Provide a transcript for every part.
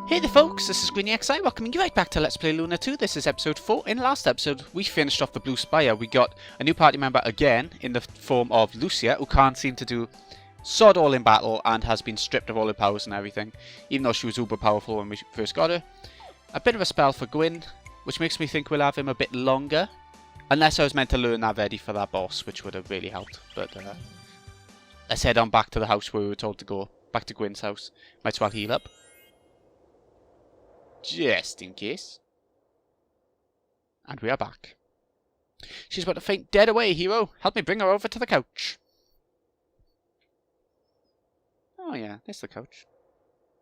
Hey there folks, this is GreenyXI, welcoming you right back to Let's Play Lunar 2. This is episode 4. In the last episode, we finished off the Blue Spire. We got a new party member again, in the form of Lucia, who can't seem to do sod all in battle and has been stripped of all her powers and everything, even though she was uber powerful when we first got her. A bit of a spell for Gwyn, which makes me think we'll have him a bit longer, unless I was meant to learn that ready for that boss, which would have really helped. But let's head on back to the house where we were told to go, back to Gwyn's house. Might as well heal up. Just in case. And we are back. She's about to faint dead away, hero. Help me bring her over to the couch. Oh yeah, there's the couch.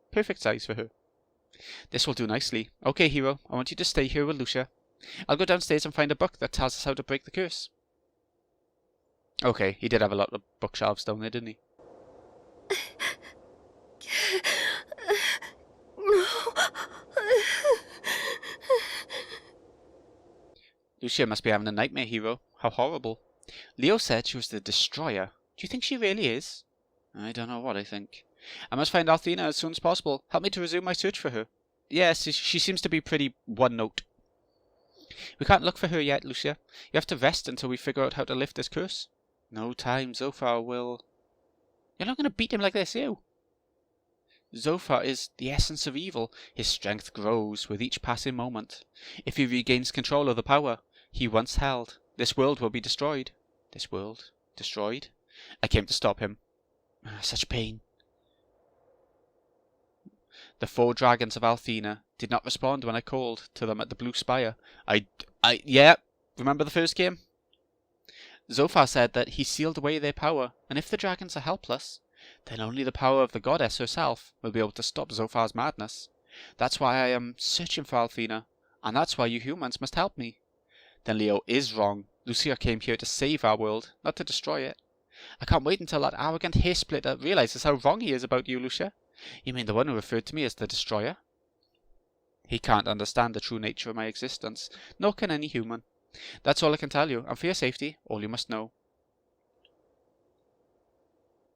Perfect size for her. This will do nicely. Okay, hero, I want you to stay here with Lucia. I'll go downstairs and find a book that tells us how to break the curse. Okay, he did have a lot of bookshelves down there, didn't he? Lucia must be having a nightmare, hero. How horrible. Leo said she was the destroyer. Do you think she really is? I don't know what I think. I must find Althena as soon as possible. Help me to resume my search for her. Yes, she seems to be pretty one note. We can't look for her yet, Lucia. You have to rest until we figure out how to lift this curse. No time, Ronfar will... You're not going to beat him like this, you. Ronfar is the essence of evil. His strength grows with each passing moment. If he regains control of the power he once held, this world will be destroyed. This world? Destroyed? I came to stop him. Such pain. The 4 dragons of Althena did not respond when I called to them at the Blue Spire. Yeah, remember the first game? Ronfar said that he sealed away their power, and if the dragons are helpless, then only the power of the goddess herself will be able to stop Ronfar's madness. That's why I am searching for Althena, and that's why you humans must help me. Then Leo is wrong. Lucia came here to save our world, not to destroy it. I can't wait until that arrogant hair-splitter realizes how wrong he is about you, Lucia. You mean the one who referred to me as the destroyer? He can't understand the true nature of my existence, nor can any human. That's all I can tell you, and for your safety, all you must know.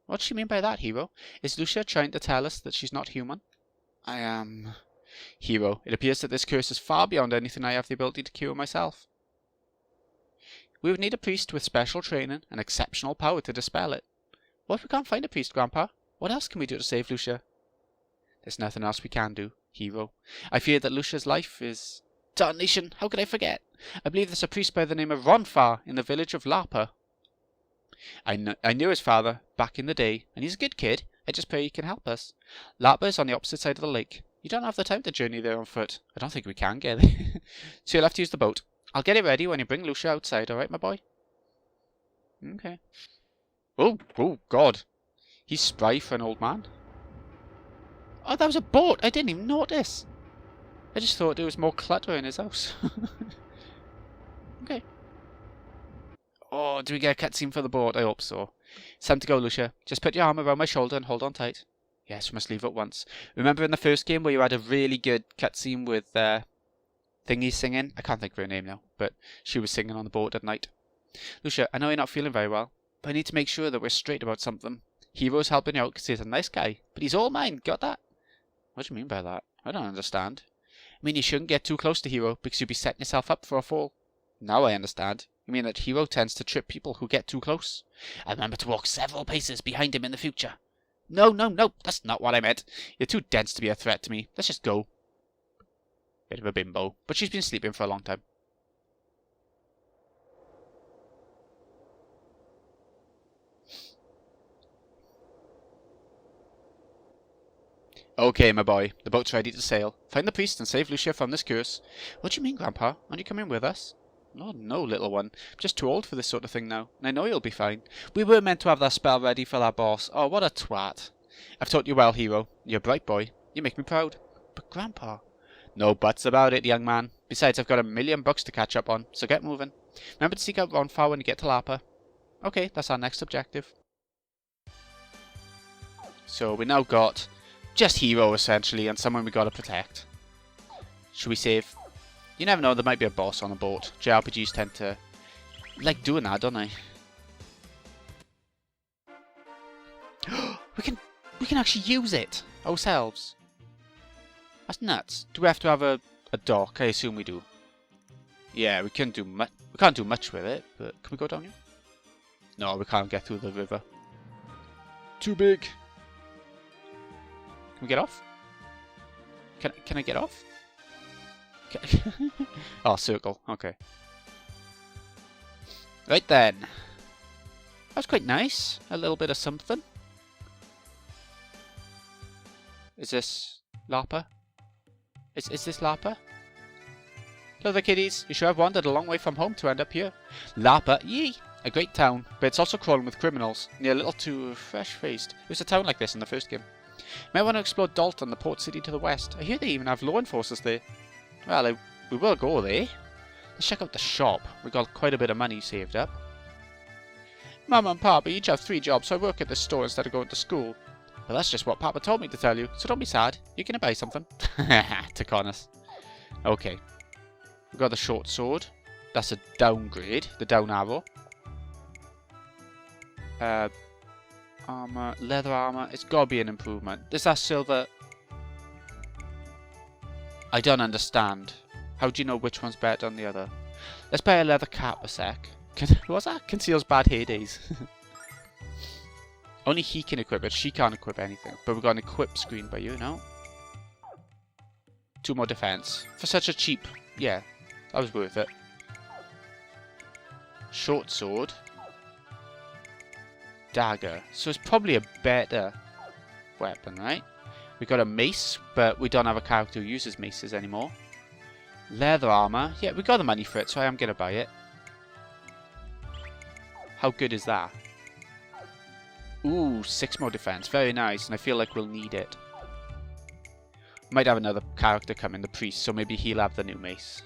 What does she mean by that, hero? Is Lucia trying to tell us that she's not human? I am... Hero, it appears that this curse is far beyond anything I have the ability to cure myself. We would need a priest with special training and exceptional power to dispel it. What if we can't find a priest, Grandpa? What else can we do to save Lucia? There's nothing else we can do, hero. I fear that Lucia's life is... Darnation, how could I forget? I believe there's a priest by the name of Ronfar in the village of Lunar. I knew his father back in the day, and he's a good kid. I just pray he can help us. Lunar is on the opposite side of the lake. You don't have the time to journey there on foot. I don't think we can get there. So you'll have to use the boat. I'll get it ready when you bring Lucia outside, alright, my boy? Okay. Oh, God. He's spry for an old man. Oh, that was a boat. I didn't even notice. I just thought there was more clutter in his house. Okay. Oh, do we get a cutscene for the boat? I hope so. It's time to go, Lucia. Just put your arm around my shoulder and hold on tight. Yes, we must leave at once. Remember in the first game where you had a really good cutscene with Thingy singing? I can't think of her name now, but she was singing on the boat at night. Lucia, I know you're not feeling very well, but I need to make sure that we're straight about something. Hero's helping you out because he's a nice guy, but he's all mine. Got that? What do you mean by that? I don't understand. I mean, you shouldn't get too close to Hero because you'll be setting yourself up for a fall. Now I understand. You mean that Hero tends to trip people who get too close? I remember to walk several paces behind him in the future. No, that's not what I meant. You're too dense to be a threat to me. Let's just go. Bit of a bimbo, but she's been sleeping for a long time. Okay, my boy. The boat's ready to sail. Find the priest and save Lucia from this curse. What do you mean, Grandpa? Aren't you coming with us? Oh, no, little one. I'm just too old for this sort of thing now, and I know you'll be fine. We were meant to have that spell ready for that boss. Oh, what a twat. I've taught you well, hero. You're a bright boy. You make me proud. But, Grandpa... No buts about it, young man. Besides, I've got 1,000,000 books to catch up on, so get moving. Remember to seek out Ronfar when you get to Lunar. Okay, that's our next objective. So, we now got just hero, essentially, and someone we gotta protect. Should we save? You never know, there might be a boss on a boat. JRPGs tend to like doing that, don't they? we can actually use it ourselves. That's nuts. Do we have to have a dock? I assume we do. Yeah, we can't do much. We can't do much with it, but can we go down here? No, we can't get through the river. Too big. Can we get off? Can I get off? Oh, circle. Okay. Right then. That was quite nice. A little bit of something. Is this Larpa? Is this Larpa? Hello there, kiddies. You sure have wandered a long way from home to end up here. Larpa, yee! A great town, but it's also crawling with criminals. You're a little too fresh-faced. It was a town like this in the first game. You might want to explore Dalton, the port city to the west. I hear they even have law enforcers there. Well, we will go there. Let's check out the shop. We got quite a bit of money saved up. Mama and Papa each have 3 jobs, so I work at this store instead of going to school. Well, that's just what Papa told me to tell you, so don't be sad. You're going to buy something. To con us. Okay. We got the short sword. That's a downgrade. The down arrow. Armor. Leather armor. It's got to be an improvement. Is that silver? I don't understand. How do you know which one's better than the other? Let's buy a leather cap a sec. What's that? Conceals bad hair days. Only he can equip it. She can't equip anything. But we've got an equip screen by you now. 2 more defense. For such a cheap... Yeah, that was worth it. Short sword. Dagger. So it's probably a better weapon, right? We got a mace, but we don't have a character who uses maces anymore. Leather armor. Yeah, we got the money for it, so I am going to buy it. How good is that? Ooh, 6 more defense. Very nice, and I feel like we'll need it. Might have another character come in, the priest, so maybe he'll have the new mace.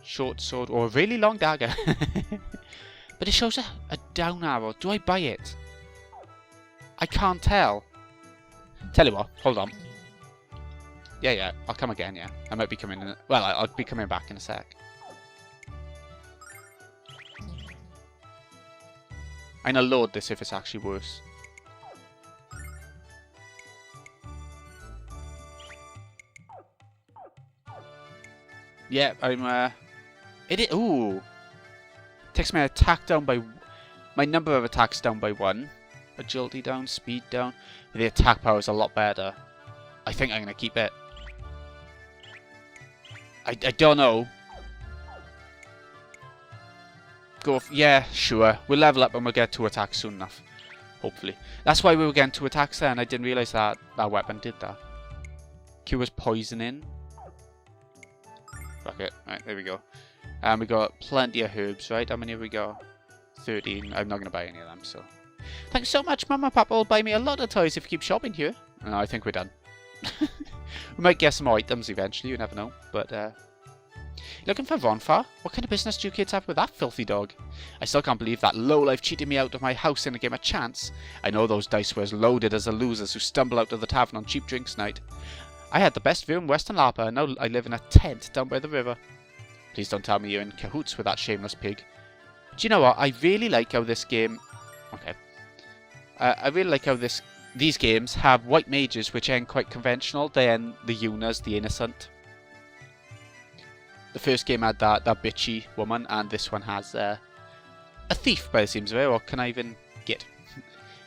Short sword, or a really long dagger. But it shows a down arrow. Do I buy it? I can't tell. Tell you what, hold on. Yeah, I'll come again, yeah. I might be coming in... Well, I'll be coming back in a sec. I'm gonna load this if it's actually worse. Yeah, I'm, ooh! Takes my attack down by... My number of attacks down by 1. Agility down, speed down. The attack power is a lot better. I think I'm gonna keep it. I don't know. Go yeah, sure. We'll level up and we'll get 2 attacks soon enough. Hopefully. That's why we were getting 2 attacks then. I didn't realise that that weapon did that. Cures poisoning. Fuck it. Right, there we go. And we got plenty of herbs, right? How many have we got? 13. I'm not going to buy any of them, so. Thanks so much. Mama and Papa will buy me a lot of toys if you keep shopping here. No, I think we're done. We might get some more items eventually, you never know. But, looking for Ronfar? What kind of business do you kids have with that filthy dog? I still can't believe that lowlife cheated me out of my house in a game of chance. I know those dice were as loaded as the losers who stumble out of the tavern on cheap drinks night. I had the best view in Western Larpa, and now I live in a tent down by the river. Please don't tell me you're in cahoots with that shameless pig. Do you know what? I really like how this game... Okay. I really like how these games have white mages which end quite conventional. They end the Yunas, the innocent. The first game had that bitchy woman, and this one has a thief by the seems of it, or can I even get?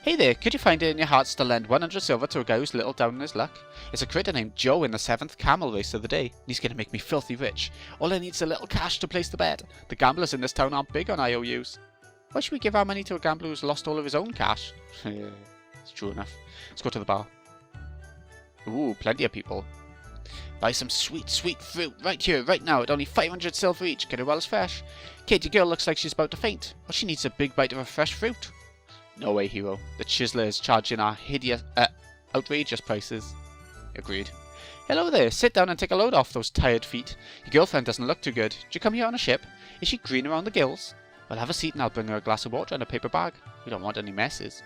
Hey there, could you find it in your hearts to lend 100 silver to a guy who's little down in his luck? It's a critter named Joe in the 7th camel race of the day, and he's going to make me filthy rich. All I need is a little cash to place the bet. The gamblers in this town aren't big on IOUs. Why should we give our money to a gambler who's lost all of his own cash? It's true enough. Let's go to the bar. Ooh, plenty of people. Buy some sweet, sweet fruit right here, right now, at only 500 silver each. Get it while it's fresh. Kid, your girl looks like she's about to faint. Well, she needs a big bite of a fresh fruit. No way, hero. The chiseler is charging our hideous, outrageous prices. Agreed. Hello there. Sit down and take a load off those tired feet. Your girlfriend doesn't look too good. Did you come here on a ship? Is she green around the gills? Well, have a seat and I'll bring her a glass of water and a paper bag. We don't want any messes.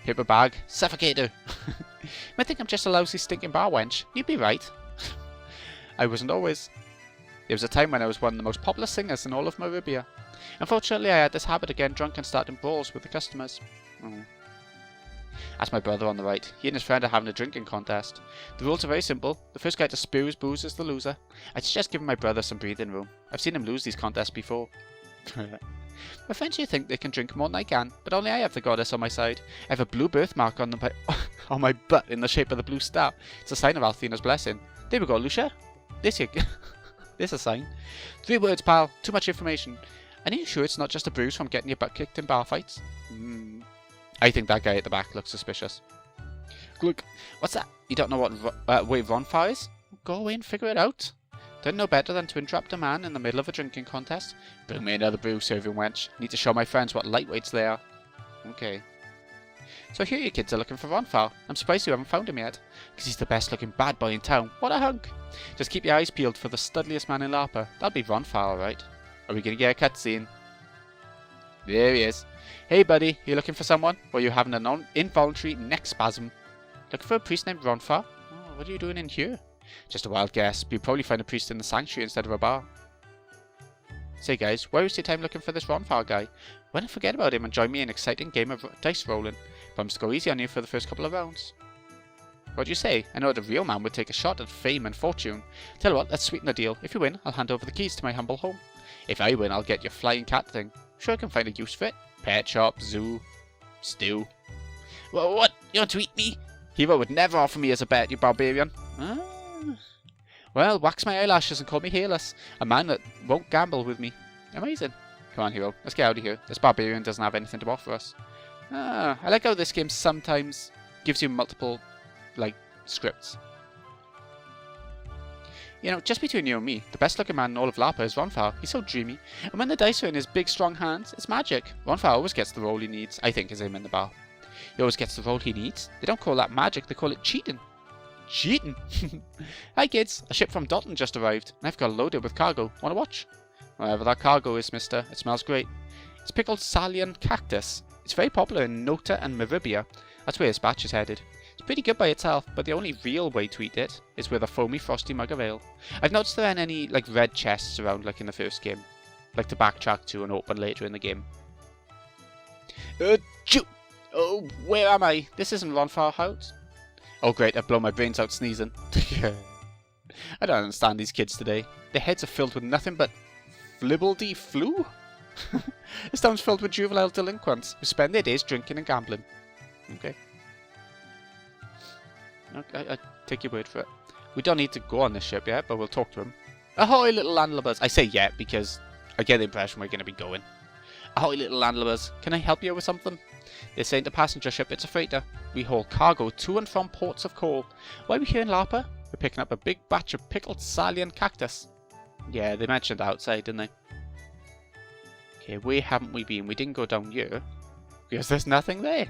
Paper bag. Suffocate her. I think I'm just a lousy stinking bar wench. You'd be right. I wasn't always. There was a time when I was one of the most popular singers in all of Maribia. Unfortunately, I had this habit of getting drunk and starting brawls with the customers. Oh. That's my brother on the right. He and his friend are having a drinking contest. The rules are very simple. The first guy to spew his booze is the loser. I suggest giving my brother some breathing room. I've seen him lose these contests before. My friends here think they can drink more than I can, but only I have the goddess on my side. I have a blue birthmark on on my butt in the shape of the blue star. It's a sign of Althena's blessing. There we go, Lucia. There's a sign. 3 words, pal. Too much information. And are you sure it's not just a bruise from getting your butt kicked in bar fights? I think that guy at the back looks suspicious. Look, what's that? You don't know what way Ronfar is? Go away and figure it out. Don't know better than to interrupt a man in the middle of a drinking contest. Bring me another brew, serving wench. Need to show my friends what lightweights they are. Okay. So here you kids are looking for Ronfar. I'm surprised you haven't found him yet, because he's the best looking bad boy in town. What a hunk. Just keep your eyes peeled for the studliest man in Larpa. That'll be Ronfar, alright. Are we going to get a cutscene? There he is. Hey buddy, you looking for someone? Or are you having an involuntary neck spasm? Looking for a priest named Ronfar? Oh, what are you doing in here? Just a wild guess, but you'll probably find a priest in the sanctuary instead of a bar. Say guys, why waste your time looking for this Ronfar guy? Why not forget about him and join me in an exciting game of dice rolling? Promise to go easy on you for the first couple of rounds. What do you say? I know the real man would take a shot at fame and fortune. Tell you what, let's sweeten the deal. If you win, I'll hand over the keys to my humble home. If I win, I'll get your flying cat thing. Sure I can find a use for it. Pet shop, zoo, stew. Well, what? You want to eat me? Hero would never offer me as a bet, you barbarian. Ah. Well, wax my eyelashes and call me hairless. A man that won't gamble with me. Amazing. Come on, Hero. Let's get out of here. This barbarian doesn't have anything to offer us. Ah, I like how this game sometimes gives you multiple, scripts. You know, just between you and me, the best looking man in all of Larpa is Ronfar. He's so dreamy. And when the dice are in his big, strong hands, it's magic. Ronfar always gets the roll he needs, I think, is him in the bar. He always gets the roll he needs. They don't call that magic, they call it cheating. Cheating? Hi kids, a ship from Dalton just arrived, and I've got it loaded with cargo. Wanna watch? Whatever that cargo is, mister, it smells great. It's pickled Salian cactus. It's very popular in Nota and Meribia. That's where his batch is headed. It's pretty good by itself, but the only real way to eat it is with a foamy, frosty mug of ale. I've noticed there aren't any, red chests around like in the first game. To backtrack to and open later in the game. Oh, where am I? This isn't Ronfar House. Oh great, I've blown my brains out sneezing. I don't understand these kids today. Their heads are filled with nothing but flibbledy-flu? This town's filled with juvenile delinquents who spend their days drinking and gambling. Okay. I take your word for it. We don't need to go on this ship yet, but we'll talk to him. Ahoy, little landlubbers! I say yet because I get the impression we're going to be going. Ahoy, little landlubbers! Can I help you with something? This ain't a passenger ship, it's a freighter. We haul cargo to and from ports of call. Why are we here in Larpa? We're picking up a big batch of pickled Salian cactus. Yeah, they mentioned outside, didn't they? Okay, where haven't we been? We didn't go down here. Because there's nothing there.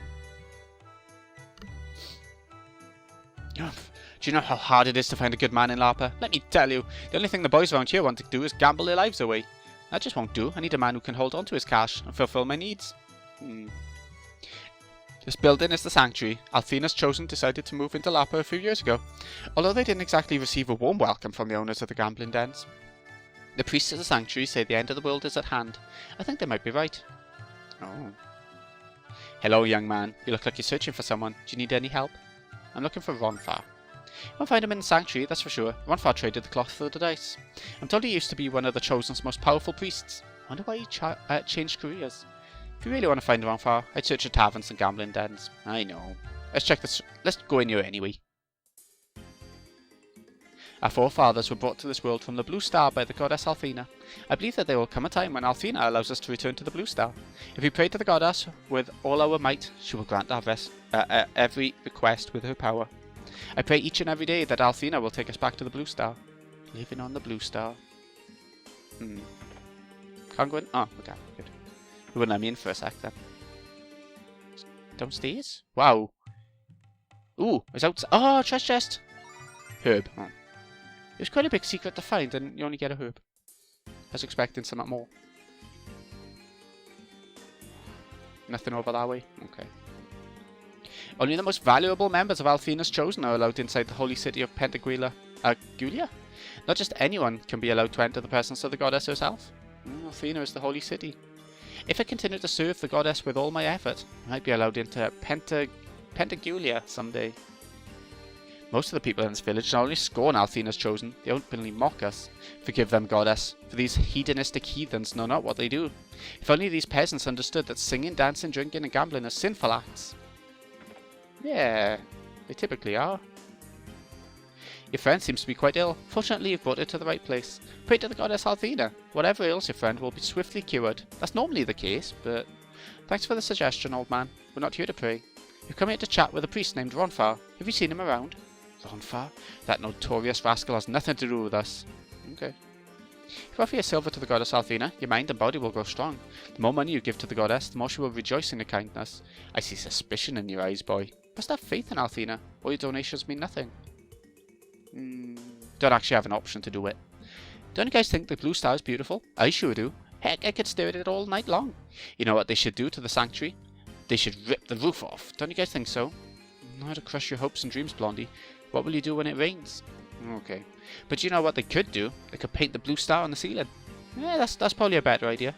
Do you know how hard it is to find a good man in Larpa? Let me tell you, the only thing the boys around here want to do is gamble their lives away. That just won't do. I need a man who can hold on to his cash and fulfill my needs. This building is the sanctuary. Althena's chosen decided to move into Larpa a few years ago, although they didn't exactly receive a warm welcome from the owners of the gambling dens. The priests of the sanctuary say the end of the world is at hand. I think they might be right. Oh. Hello, young man. You look like you're searching for someone. Do you need any help? I'm looking for Ronfar. I'll find him in the sanctuary, that's for sure. Ronfar traded the cloth for the dice. I'm told he used to be one of the Chosen's most powerful priests. I wonder why he changed careers. If you really want to find Ronfar, I'd search at taverns and gambling dens. I know. Let's check this. Let's go in here anyway. Our forefathers were brought to this world from the Blue Star by the goddess Althena. I believe that there will come a time when Althena allows us to return to the Blue Star. If we pray to the goddess with all our might, she will grant our every request with her power. I pray each and every day that Althena will take us back to the Blue Star. Living on the Blue Star. Can't go in? Oh, okay, good. You wouldn't let me in for a sec then. Downstairs? Wow. Ooh, it's outside. Oh, treasure chest. Herb. Oh. It was quite a big secret to find, and you only get a herb. I was expecting something more. Nothing over that way? Okay. Only the most valuable members of Althena's Chosen are allowed inside the holy city of Gulia? Not just anyone can be allowed to enter the presence of the goddess herself. Althena is the holy city. If I continue to serve the goddess with all my effort, I might be allowed into Pentagulia someday. Most of the people in this village not only scorn Althena's chosen, they openly mock us. Forgive them, goddess, for these hedonistic heathens know not what they do. If only these peasants understood that singing, dancing, drinking, and gambling are sinful acts. Yeah, they typically are. Your friend seems to be quite ill. Fortunately, you've brought her to the right place. Pray to the goddess Althena. Whatever ails your friend will be swiftly cured. That's normally the case, but thanks for the suggestion, old man. We're not here to pray. We've come here to chat with a priest named Ronfar. Have you seen him around? Ronfar? That notorious rascal has nothing to do with us. Okay. If you offer your silver to the goddess Althena, your mind and body will grow strong. The more money you give to the goddess, the more she will rejoice in your kindness. I see suspicion in your eyes, boy. Must have faith in Althena, or your donations mean nothing. Don't actually have an option to do it. Don't you guys think the blue star is beautiful? I sure do. Heck, I could stare at it all night long. You know what they should do to the sanctuary? They should rip the roof off. Don't you guys think so? Not to crush your hopes and dreams, Blondie. What will you do when it rains? Okay. But you know what they could do? They could paint the blue star on the ceiling. Yeah, that's probably a better idea.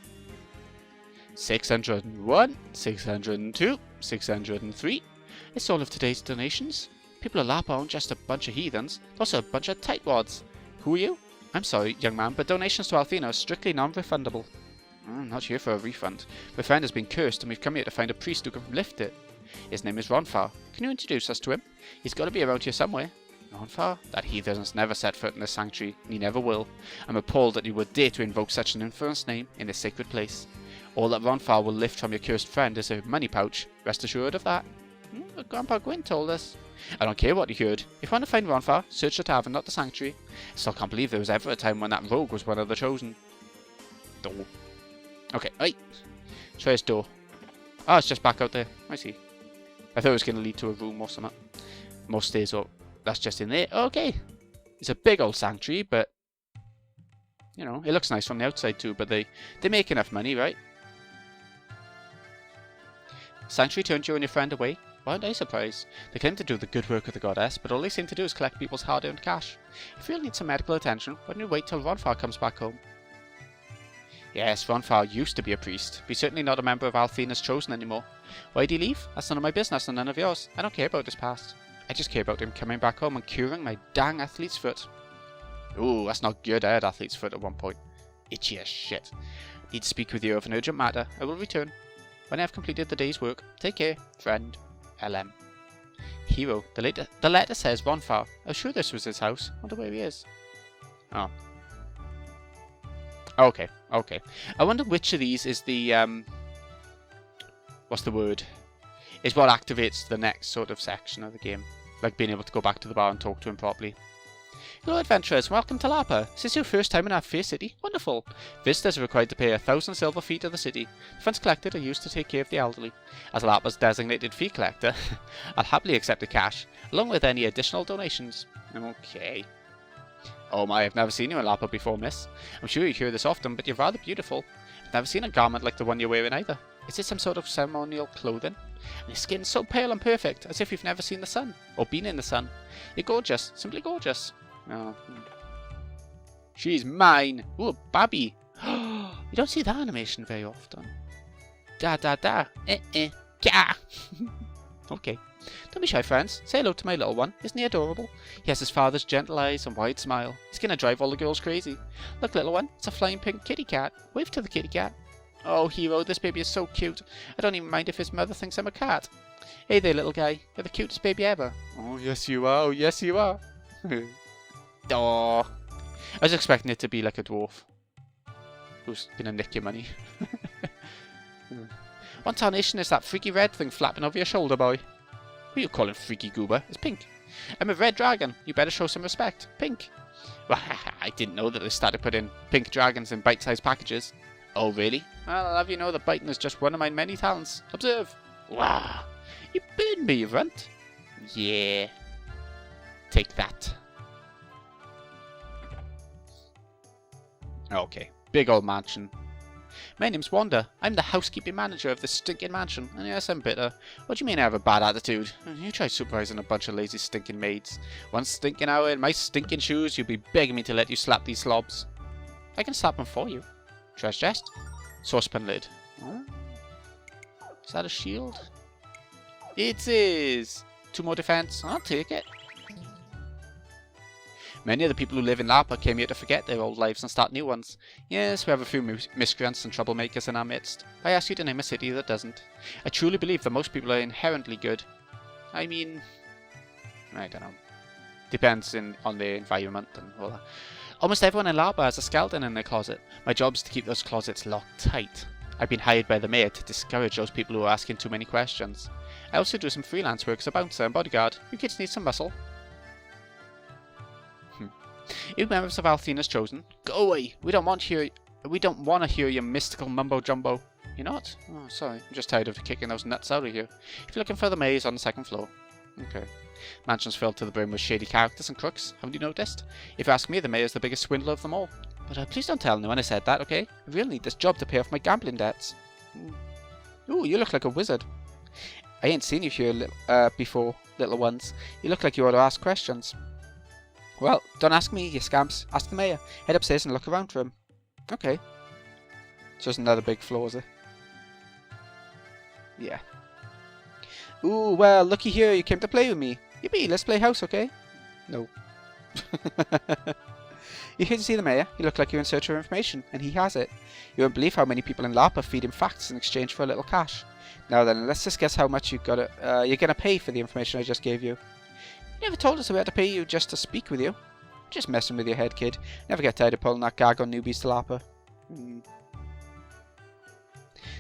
601, 602, 603. It's all of today's donations. People of Lapa aren't just a bunch of heathens, they're also a bunch of tightwads. Who are you? I'm sorry, young man, but donations to Althena are strictly non-refundable. I'm not here for a refund. My friend has been cursed and we've come here to find a priest who can lift it. His name is Ronfar. Can you introduce us to him? He's got to be around here somewhere. Ronfar? That heathen has never set foot in this sanctuary, and he never will. I'm appalled that you would dare to invoke such an infamous name in this sacred place. All that Ronfar will lift from your cursed friend is a money pouch. Rest assured of that. Grandpa Gwyn told us. I don't care what you heard. If you want to find Ronfar, search the tavern, not the sanctuary. I still can't believe there was ever a time when that rogue was one of the chosen. Door. Okay, right. Try this door. Oh, it's just back out there. I see. I thought it was going to lead to a room or something. More stairs up. That's just in there. Okay. It's a big old sanctuary, but you know, it looks nice from the outside too, but they make enough money, right? Sanctuary turned you and your friend away. Why aren't I surprised? They claim to do the good work of the goddess, but all they seem to do is collect people's hard-earned cash. If you really need some medical attention, why don't you wait till Ronfar comes back home? Yes, Ronfar used to be a priest, but he's certainly not a member of Althena's chosen anymore. Why'd he leave? That's none of my business and none of yours. I don't care about his past. I just care about him coming back home and curing my dang athlete's foot. Ooh, that's not good. I had athlete's foot at one point. Itchy as shit. Need to speak with you of an urgent matter. I will return when I have completed the day's work. Take care, friend. LM. Hero. The letter says Ronfar. I'm sure this was his house. Wonder where he is. Oh. Okay. Okay. I wonder which of these is the what's the word? Is what activates the next sort of section of the game. Like being able to go back to the bar and talk to him properly. Hello adventurers, welcome to Lapa. Is this your first time in our fair city? Wonderful. Visitors are required to pay 1,000 silver fee to the city. The funds collected are used to take care of the elderly. As Lapa's designated fee collector, I'll happily accept the cash, along with any additional donations. Okay. Oh my, I've never seen you in Lapa before, miss. I'm sure you hear this often, but you're rather beautiful. I've never seen a garment like the one you're wearing either. Is it some sort of ceremonial clothing? And your skin's so pale and perfect, as if you've never seen the sun, or been in the sun. You're gorgeous, simply gorgeous. Oh. She's mine! Ooh, a babby! You don't see that animation very often. Da da da! Gah! Okay. Don't be shy, friends. Say hello to my little one. Isn't he adorable? He has his father's gentle eyes and wide smile. He's gonna drive all the girls crazy. Look, little one. It's a flying pink kitty cat. Wave to the kitty cat. Oh, Hero, this baby is so cute. I don't even mind if his mother thinks I'm a cat. Hey there, little guy. You're the cutest baby ever. Oh, yes you are. Oh, yes you are. Oh, I was expecting it to be like a dwarf who's gonna nick your money. What tarnation is that freaky red thing flapping over your shoulder, boy? Who are you calling freaky goober? It's Pink. I'm a red dragon. You better show some respect. Pink. Well, I didn't know that they started putting pink dragons in bite-sized packages. Oh, really? Well, I'll have you know that biting is just one of my many talents. Observe. Wow. You burned me, you runt. Yeah. Take that. Okay, big old mansion. My name's Wanda. I'm the housekeeping manager of this stinking mansion. And yes, I'm bitter. What do you mean I have a bad attitude? You try supervising a bunch of lazy stinking maids. One stinking hour in my stinking shoes, you'll be begging me to let you slap these slobs. I can slap them for you. Treasure chest. Saucepan lid. Huh? Is that a shield? It is! 2 more defense. I'll take it. Many of the people who live in Lapa came here to forget their old lives and start new ones. Yes, we have a few miscreants and troublemakers in our midst. I ask you to name a city that doesn't. I truly believe that most people are inherently good. I mean, I don't know. Depends on the environment and all that. Almost everyone in Lapa has a skeleton in their closet. My job is to keep those closets locked tight. I've been hired by the mayor to discourage those people who are asking too many questions. I also do some freelance work as a bouncer and bodyguard. You kids need some muscle. You members of Althena's chosen. Go away. We don't want to hear your mystical mumbo jumbo. You're not? Oh, sorry. I'm just tired of kicking those nuts out of here. If you're looking for the mayor, he's on the 2nd floor. Okay. Mansion's filled to the brim with shady characters and crooks. Haven't you noticed? If you ask me, the mayor's the biggest swindler of them all. But please don't tell anyone I said that, okay? I really need this job to pay off my gambling debts. Ooh, you look like a wizard. I ain't seen you here before, little ones. You look like you ought to ask questions. Well, don't ask me, you scamps. Ask the mayor. Head upstairs and look around for him. Okay. Just another big floor, is it? Yeah. Ooh, well, looky here, you came to play with me. Yippee, let's play house, okay? No. You're here to see the mayor. You look like you're in search of information, and he has it. You won't believe how many people in Lapa feed him facts in exchange for a little cash. Now then, let's just guess how much you're gonna pay for the information I just gave you. You never told us we had to pay you just to speak with you. Just messing with your head, kid. Never get tired of pulling that gag on newbies to Lapa.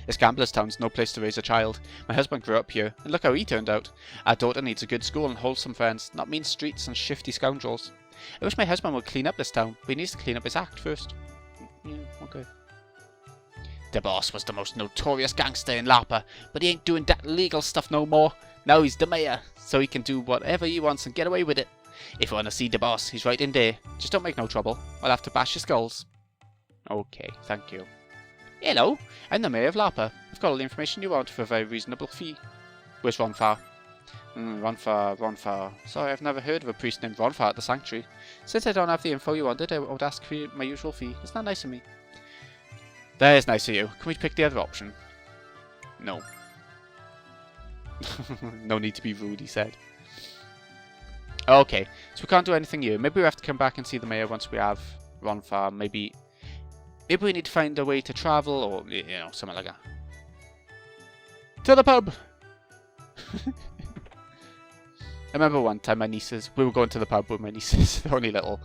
This gambler's town's no place to raise a child. My husband grew up here, and look how he turned out. Our daughter needs a good school and wholesome friends, not mean streets and shifty scoundrels. I wish my husband would clean up this town, but he needs to clean up his act first. Yeah, okay. The boss was the most notorious gangster in Lapa, but he ain't doing that legal stuff no more. Now he's the mayor, so he can do whatever he wants and get away with it. If you want to see the boss, he's right in there. Just don't make no trouble. I'll have to bash your skulls. Okay, thank you. Hello, I'm the mayor of Lapa. I've got all the information you want for a very reasonable fee. Where's Ronfar? Ronfar. Sorry, I've never heard of a priest named Ronfar at the sanctuary. Since I don't have the info you wanted, I would ask for my usual fee. Isn't that nice of me? That is nice of you. Can we pick the other option? No. No need to be rude, he said. Okay, so we can't do anything here. Maybe we have to come back and see the mayor once we have Ronfar. Maybe we need to find a way to travel, or, you know, something like that. To the pub! I remember one time we were going to the pub with my nieces, they're only little,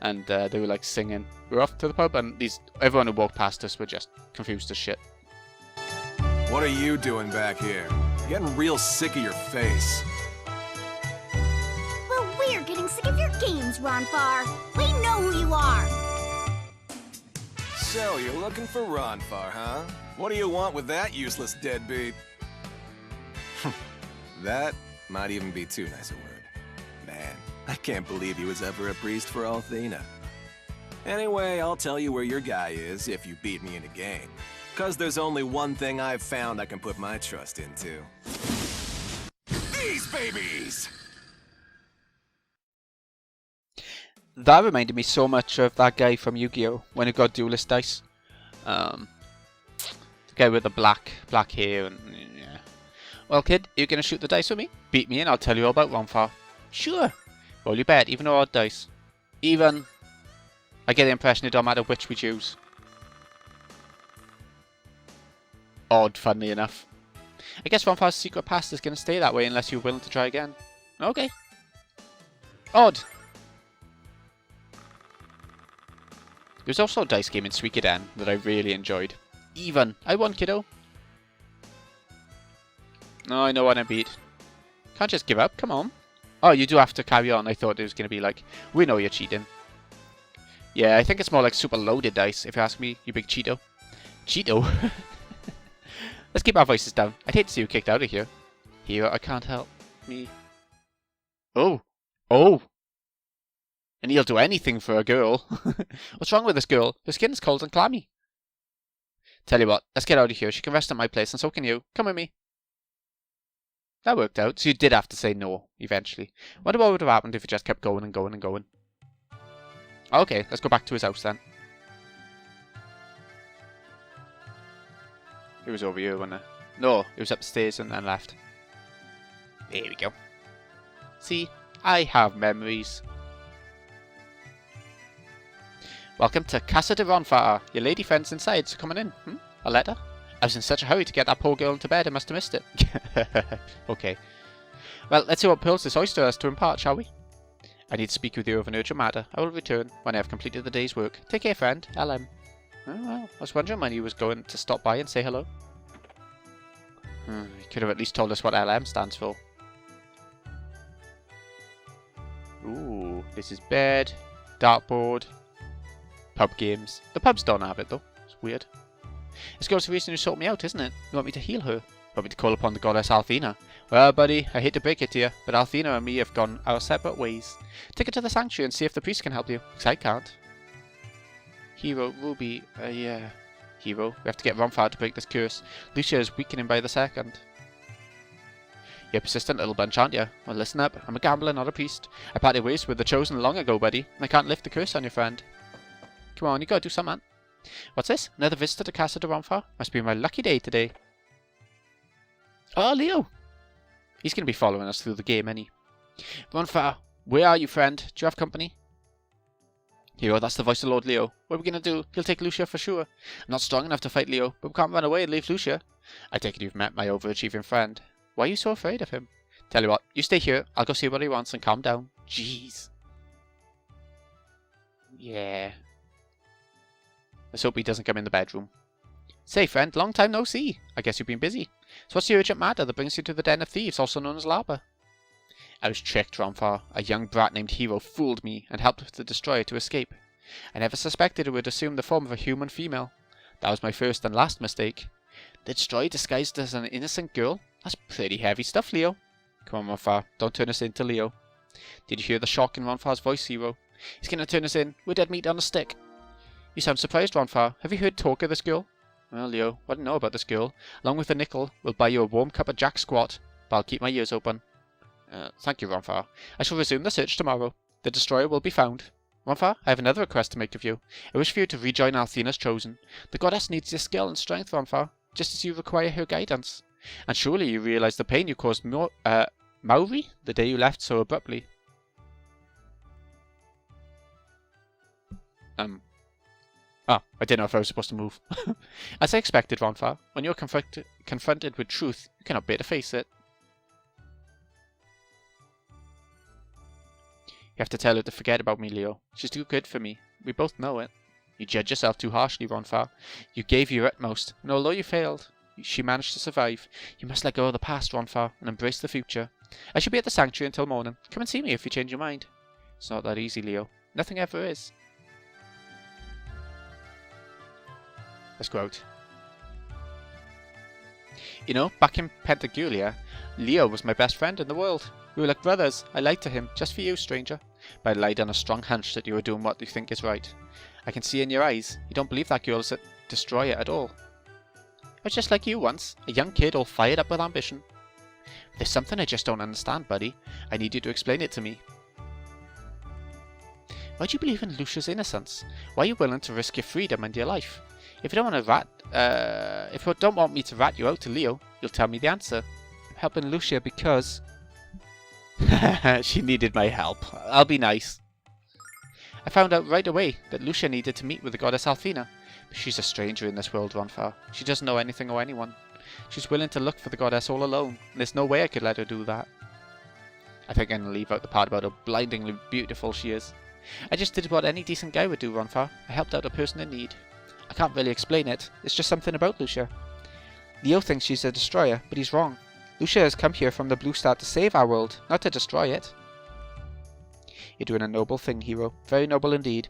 and they were like singing. We were off to the pub, and everyone who walked past us were just confused as shit. What are you doing back here? I'm getting real sick of your face. Well, we're getting sick of your games, Ronfar. We know who you are. So, you're looking for Ronfar, huh? What do you want with that useless deadbeat? That might even be too nice a word. Man, I can't believe he was ever a priest for Althena. Anyway, I'll tell you where your guy is if you beat me in a game. 'Cause there's only one thing I've found I can put my trust into. These babies! That reminded me so much of that guy from Yu-Gi-Oh! When he got duelist dice. The guy with the black hair and yeah. Well, kid, you gonna shoot the dice with me? Beat me and I'll tell you all about Ronfar. Sure. Roll your bet, even or odd dice. Even. I get the impression it don't matter which we choose. Odd, funnily enough. I guess Ronfar's secret past is gonna stay that way unless you're willing to try again. Okay. Odd. There's also a dice game in Suikoden that I really enjoyed. Even. I won, kiddo. No, I know what I beat. Can't just give up, come on. Oh, you do have to carry on. I thought it was going to be like, we know you're cheating. Yeah, I think it's more like super loaded dice, if you ask me, you big Cheeto. Cheeto? Let's keep our voices down. I'd hate to see you kicked out of here. Here, I can't help me. Oh. Oh. And he'll do anything for a girl. What's wrong with this girl? Her skin's cold and clammy. Tell you what, let's get out of here. She can rest at my place and so can you. Come with me. That worked out. So you did have to say no, eventually. Wonder what would have happened if you just kept going and going and going. Okay, let's go back to his house then. It was over here, wasn't it? No, it was upstairs and then left. There we go. See, I have memories. Welcome to Casa de Ronfar. Your lady friend's inside, so coming in. A letter? I was in such a hurry to get that poor girl into bed, I must have missed it. Okay. Well, let's see what pearls this oyster has to impart, shall we? I need to speak with you of an urgent matter. I will return when I have completed the day's work. Take care, friend. LM. Oh, well, I was wondering when he was going to stop by and say hello. He could have at least told us what LM stands for. Ooh, this is bed, dartboard, pub games. The pubs don't have it though. It's weird. This girl's the reason you sought me out, isn't it? You want me to heal her? Want me to call upon the goddess Althena? Well, buddy, I hate to break it to you, but Althena and me have gone our separate ways. Take her to the sanctuary and see if the priest can help you, because I can't. Hero, Ruby, yeah. Hero, we have to get Ronfar to break this curse. Lucia is weakening by the second. You're a persistent little bunch, aren't you? Well, listen up. I'm a gambler, not a priest. I parted ways with the Chosen long ago, buddy, and I can't lift the curse on your friend. Come on, you gotta do something. What's this? Another visitor to Casa de Ronfar? Must be my lucky day today. Oh, Leo! He's gonna be following us through the game, any. Ronfar, where are you, friend? Do you have company? Hero, that's the voice of Lord Leo. What are we gonna do? He'll take Lucia for sure. I'm not strong enough to fight Leo, but we can't run away and leave Lucia. I take it you've met my overachieving friend. Why are you so afraid of him? Tell you what, you stay here, I'll go see what he wants and calm down. Jeez. Yeah. Let's hope he doesn't come in the bedroom. Say, friend, long time no see. I guess you've been busy. So what's the urgent matter that brings you to the Den of Thieves, also known as Lava? I was tricked, Ronfar. A young brat named Hero fooled me and helped the destroyer to escape. I never suspected it would assume the form of a human female. That was my first and last mistake. The destroyer disguised as an innocent girl? That's pretty heavy stuff, Leo. Come on, Ronfar, don't turn us into Leo. Did you hear the shock in Ronfar's voice, Hero? He's gonna turn us in. We're dead meat on a stick. You sound surprised, Ronfar. Have you heard talk of this girl? Well, Leo, I don't know about this girl. Along with a nickel, we'll buy you a warm cup of Jack Squat, but I'll keep my ears open. Thank you, Ronfar. I shall resume the search tomorrow. The destroyer will be found. Ronfar, I have another request to make of you. I wish for you to rejoin Althena's Chosen. The goddess needs your skill and strength, Ronfar, just as you require her guidance. And surely you realize the pain you caused Mauri the day you left so abruptly. Oh, I didn't know if I was supposed to move. As I expected, Ronfar, when you're confronted with truth, you cannot bear to face it. You have to tell her to forget about me, Leo. She's too good for me. We both know it. You judge yourself too harshly, Ronfar. You gave your utmost, and although you failed, she managed to survive. You must let go of the past, Ronfar, and embrace the future. I shall be at the sanctuary until morning. Come and see me if you change your mind. It's not that easy, Leo. Nothing ever is. Let's go out. You know, back in Pentagulia, Leo was my best friend in the world. We were like brothers. I lied to him, just for you, stranger. But I lied on a strong hunch that you were doing what you think is right. I can see in your eyes, you don't believe that girl is a destroyer at all. I was just like you once, a young kid all fired up with ambition. But there's something I just don't understand, buddy. I need you to explain it to me. Why do you believe in Lucia's innocence? Why are you willing to risk your freedom and your life? If you don't want me to rat you out to Leo, you'll tell me the answer. I'm helping Lucia because she needed my help. I'll be nice. I found out right away that Lucia needed to meet with the goddess Althena. But she's a stranger in this world, Ronfar. She doesn't know anything or anyone. She's willing to look for the goddess all alone, and there's no way I could let her do that. I think I'm gonna leave out the part about how blindingly beautiful she is. I just did what any decent guy would do, Ronfar. I helped out a person in need. I can't really explain it. It's just something about Lucia. Leo thinks she's a destroyer, but he's wrong. Lucia has come here from the Blue Star to save our world, not to destroy it. You're doing a noble thing, Hero. Very noble indeed.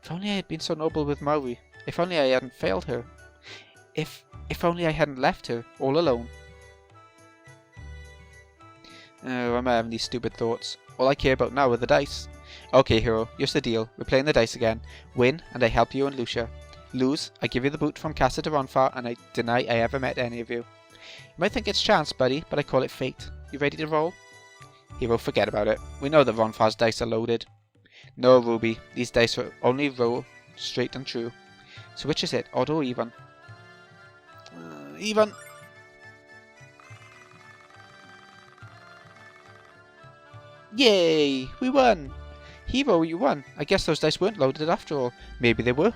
If only I had been so noble with Maui. If only I hadn't failed her. If only I hadn't left her, all alone. Oh, I'm having these stupid thoughts. All I care about now are the dice. Okay, Hero, here's the deal. We're playing the dice again. Win, and I help you and Lucia. Lose, I give you the boot from Casa de Ronfar, and I deny I ever met any of you. You might think it's chance, buddy, but I call it fate. You ready to roll? Hero, forget about it. We know that Ronfar's dice are loaded. No, Ruby, these dice are only roll straight and true. So which is it, odd or even? Even. Yay! We won! Hero, you won. I guess those dice weren't loaded after all. Maybe they were.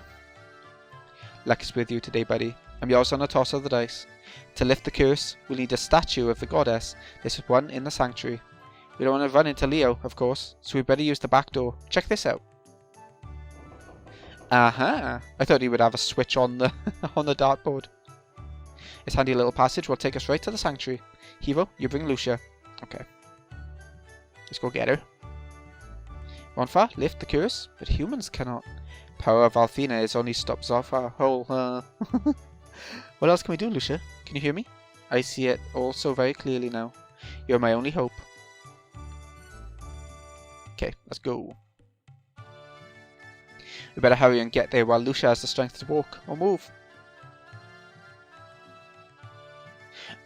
Luck is with you today, buddy. I'm yours on a toss of the dice. To lift the curse, we'll need a statue of the goddess. There's one in the sanctuary. We don't want to run into Leo, of course, so we better use the back door. Check this out. Aha! I thought he would have a switch on the on the dartboard. This handy little passage will take us right to the sanctuary. Hero, you bring Lucia. Okay. Let's go get her. Ronfar, lift the curse, but humans cannot. Power of Althena is only stops off our whole. What else can we do, Lucia? Can you hear me? I see it all so very clearly now. You're my only hope. Okay, let's go. We better hurry and get there while Lucia has the strength to walk or move.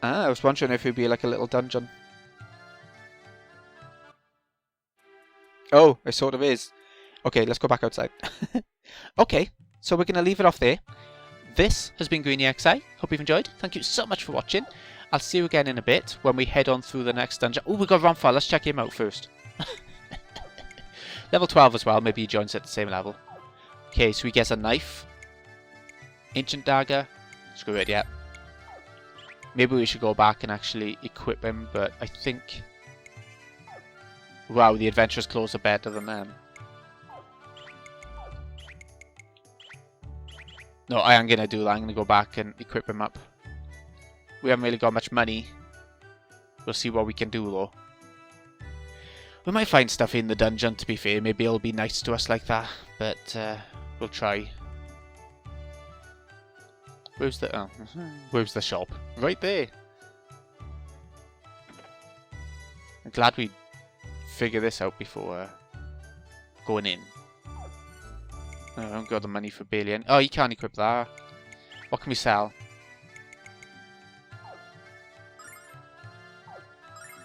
I was wondering if it would be like a little dungeon. Oh, it sort of is. Okay, let's go back outside. Okay, so we're going to leave it off there. This has been GreenyXI. Hope you've enjoyed. Thank you so much for watching. I'll see you again in a bit when we head on through the next dungeon. Oh, we got Ronfar. Let's check him out first. Level 12 as well. Maybe he joins at the same level. Okay, so he gets a knife. Ancient dagger. Screw it, yeah. Maybe we should go back and actually equip him, but I think... Wow, the adventurer's clothes are better than them. No, I am going to do that. I'm going to go back and equip him up. We haven't really got much money. We'll see what we can do, though. We might find stuff in the dungeon, to be fair. Maybe it'll be nice to us like that. But, we'll try. Where's the... Oh, where's the shop? Right there. I'm glad we figured this out before going in. I haven't got the money for Balian. Oh, you can't equip that. What can we sell?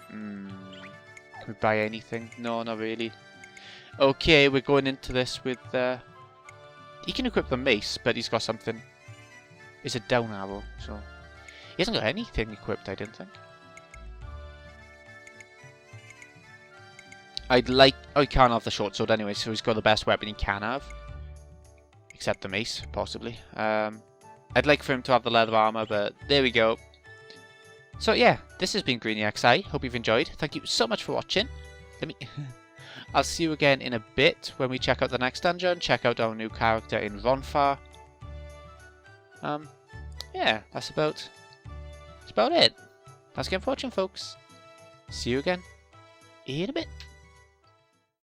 Can we buy anything? No, not really. Okay, we're going into this with... He can equip the mace, but he's got something. It's a down arrow, so... He hasn't got anything equipped, I didn't think. I'd like... Oh, he can't have the short sword anyway, so he's got the best weapon he can have. Except the mace, possibly. I'd like for him to have the leather armor, but there we go. So yeah, this has been GreenyXI. Hope you've enjoyed. Thank you so much for watching. I'll see you again in a bit when we check out the next dungeon. Check out our new character in Ronfar. Yeah, that's about it. Thanks again for watching, folks. See you again in a bit.